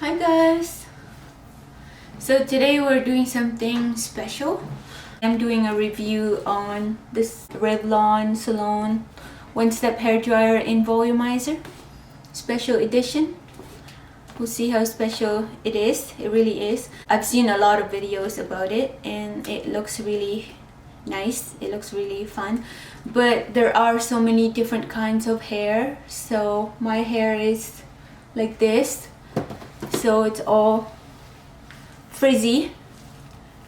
Hi guys! So today we're doing something special. I'm doing a review on this Revlon Salon one-step hair dryer in Volumizer special edition. We'll see how special it is. It really is. I've seen a lot of videos about it and it looks really nice. It looks really fun, but there are so many different kinds of hair. So my hair is like this. So it's all frizzy,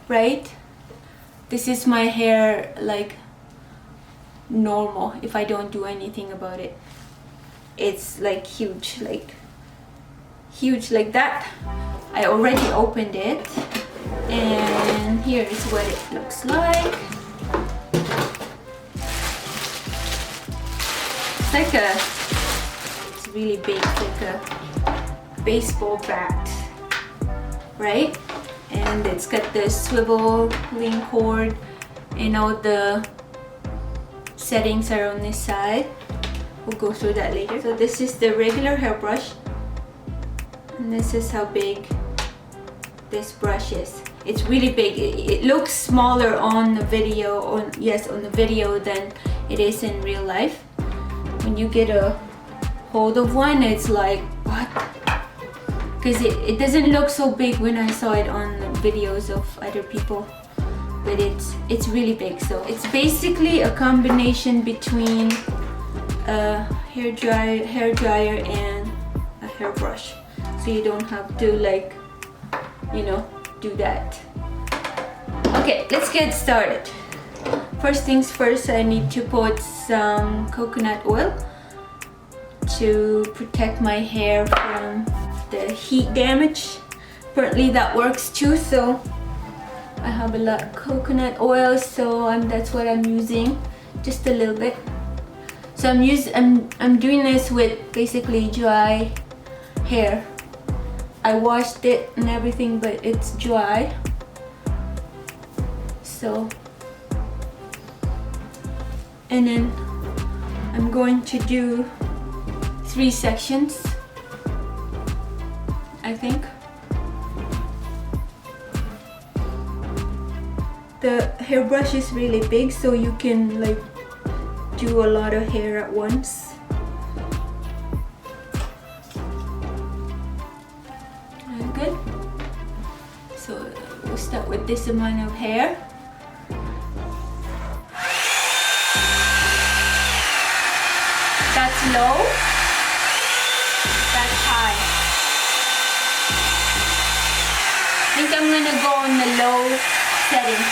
right? This is my hair like normal if I don't do anything about it. It's like huge like that. I already opened it and here is what it looks like. It's really big, like a baseball bat, right? And it's got the swiveling cord and all the settings are on this side. We'll go through that later. So this is the regular hairbrush and this is how big this brush is. It's really big. It looks smaller on the video, on the video than it is in real life. When you get a hold of one, it's like, what? Because it doesn't look so big when I saw it on the videos of other people, but it's really big. So it's basically a combination between a hair dryer and a hairbrush, so you don't have to like, you know, do that. Okay, let's get started. First things first, I need to put some coconut oil to protect my hair from the heat damage. Apparently that works too, so I have a lot of coconut oil, so that's what I'm using, just a little bit. So I'm doing this with basically dry hair. I washed it and everything, but it's dry. So, and then I'm going to do 3 sections, I think. The hairbrush is really big, so you can like do a lot of hair at once. And good. So we'll start with this amount of hair. That's low. That's high. I think I'm gonna go on the low setting.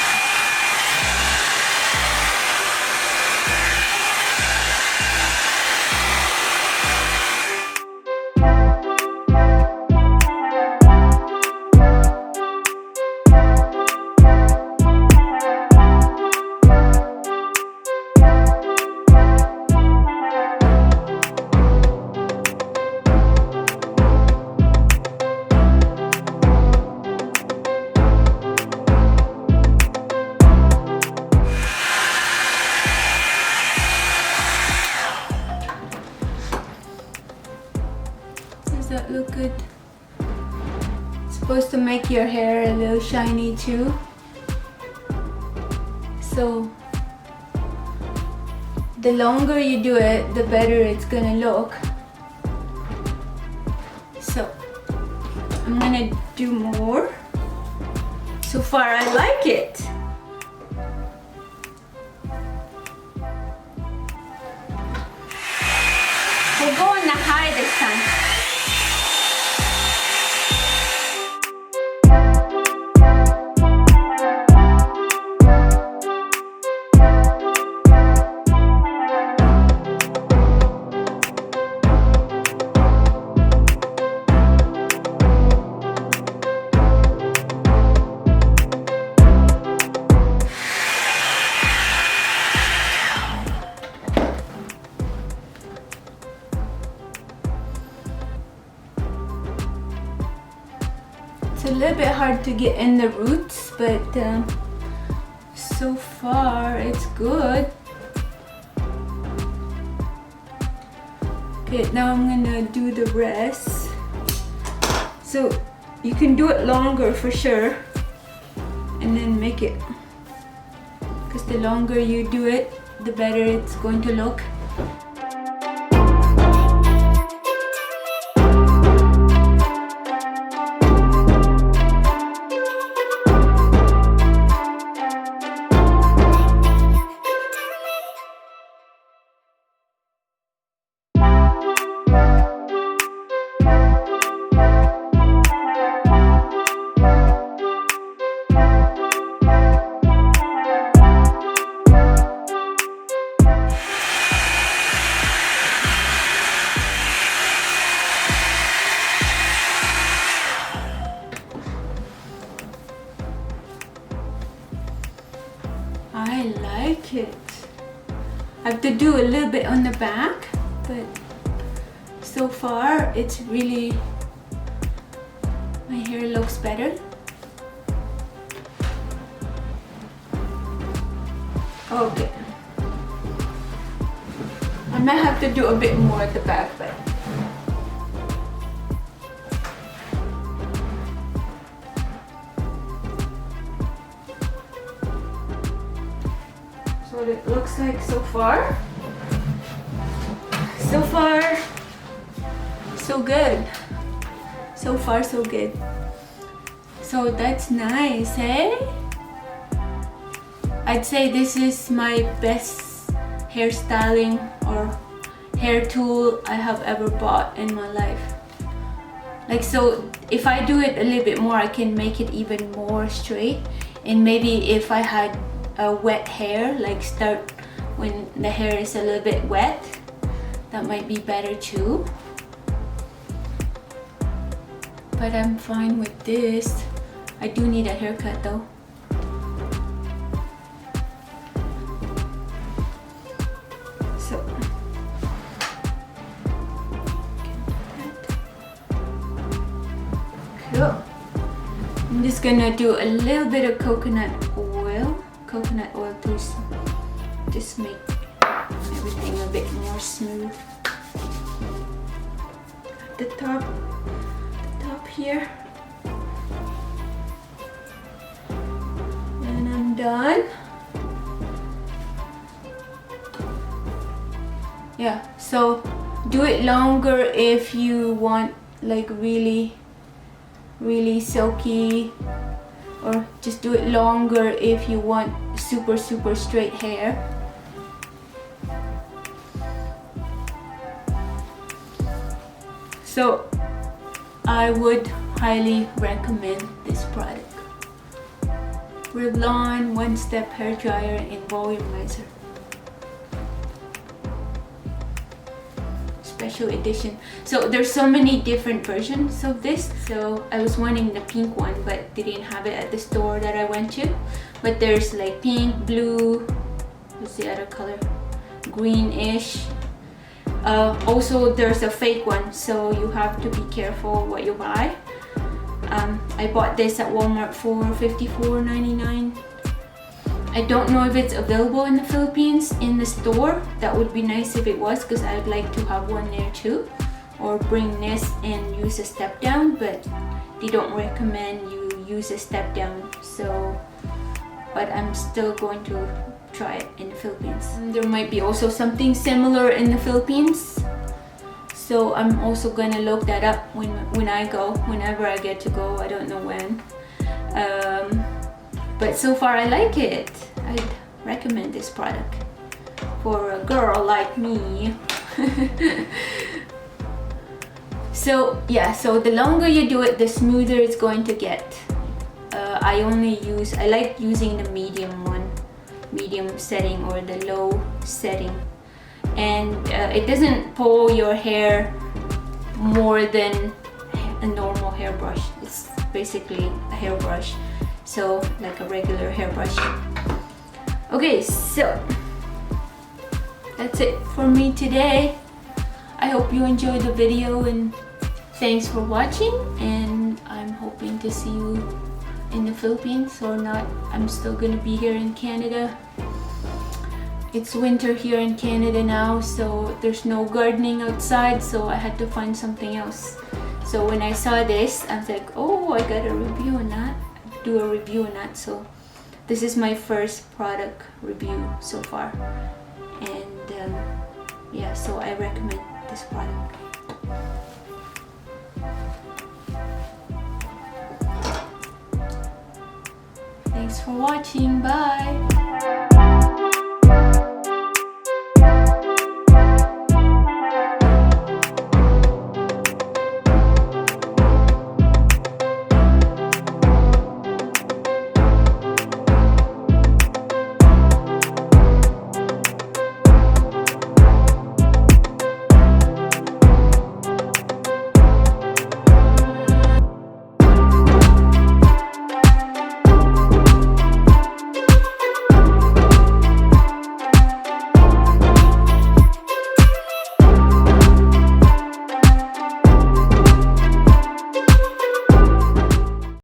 Does that look good? It's supposed to make your hair a little shiny too. So the longer you do it, the better it's gonna look. So I'm gonna do more. So far I like it. We'll go on the high this time. It's a little bit hard to get in the roots, but so far it's good. Okay, now I'm gonna do the rest. So you can do it longer for sure, and then make it, because the longer you do it, the better it's going to look. I like it. I have to do a little bit on the back, but so far it's really, my hair looks better. Okay. I might have to do a bit more at the back, but what it looks like so far. So far, so good. So far, so good. So that's nice, eh? I'd say this is my best hairstyling or hair tool I have ever bought in my life. Like, so if I do it a little bit more, I can make it even more straight. And maybe if I had wet hair, like start when the hair is a little bit wet, that might be better too. But I'm fine with this. I do need a haircut though. So cool. I'm just gonna do a little bit of coconut oil to just make everything a bit more smooth. The top here, and I'm done. Yeah, so do it longer if you want like really silky, or just do it longer if you want super straight hair. So I would highly recommend this product. Revlon One Step Hair Dryer in Volumizer. Special edition. So there's so many different versions of this. So I was wanting the pink one, but they didn't have it at the store that I went to. But there's like pink, blue, what's the other color? Greenish. Also there's a fake one, so you have to be careful what you buy. I bought this at Walmart for $54.99. I don't know if it's available in the Philippines in the store. That would be nice if it was, because I'd like to have one there too, or bring this and use a step down, but they don't recommend you use a step down. So, but I'm still going to try it in the Philippines. There might be also something similar in the Philippines, so I'm also gonna look that up when I go, whenever I get to go. I don't know when. But so far I like it. I'd recommend this product for a girl like me. So yeah, so the longer you do it, the smoother it's going to get. I like using the medium setting or the low setting, and it doesn't pull your hair more than a normal hairbrush. It's basically a hairbrush, so like a regular hairbrush. Okay, so that's it for me today. I hope you enjoyed the video, and thanks for watching, and I'm hoping to see you in the Philippines, or not. I'm still gonna be here in Canada. It's winter here in Canada now, so there's no gardening outside, so I had to find something else. So when I saw this, I was like, oh, I got a review on that. Do a review on that. So this is my first product review so far, and yeah, so I recommend this product. Thanks for watching. Bye.